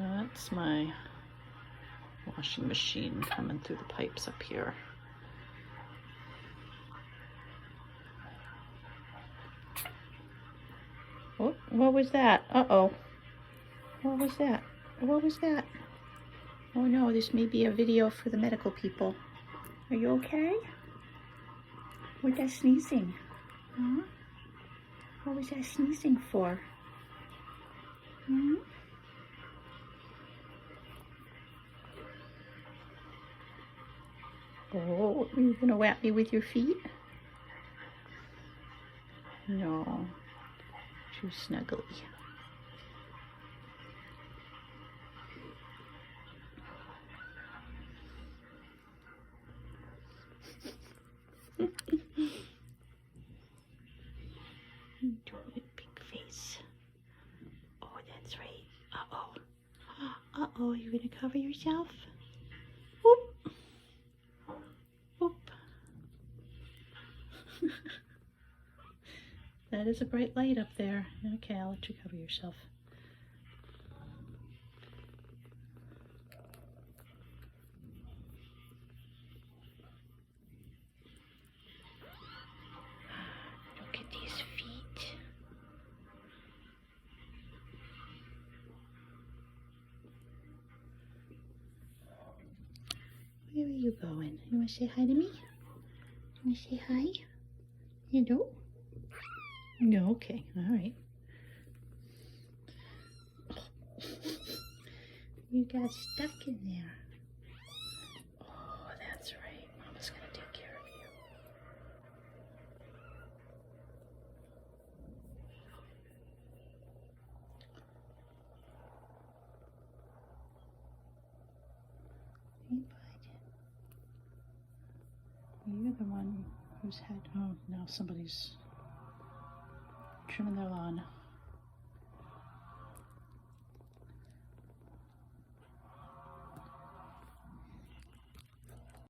That's my washing machine coming through the pipes up here. Oh, what was that? Uh-oh. What was that? What was that? Oh no, this may be a video for the medical people. Are you okay? What's that sneezing? Huh? What was that sneezing for? Hmm? Oh, you gonna whap me with your feet? No, too snuggly. Big face. Oh, that's right. Uh-oh. Uh-oh, you're gonna cover yourself? Whoop. Whoop. That is a bright light up there. Okay, I'll let you cover yourself. Look at these feet. Where are you going? You want to say hi to me? You want to say hi? You do? No, okay, all right. You got stuck in there. Oh, that's right. Mama's gonna take care of you. Hey, bud. You're the one who's had. Oh, now somebody's trimming their lawn.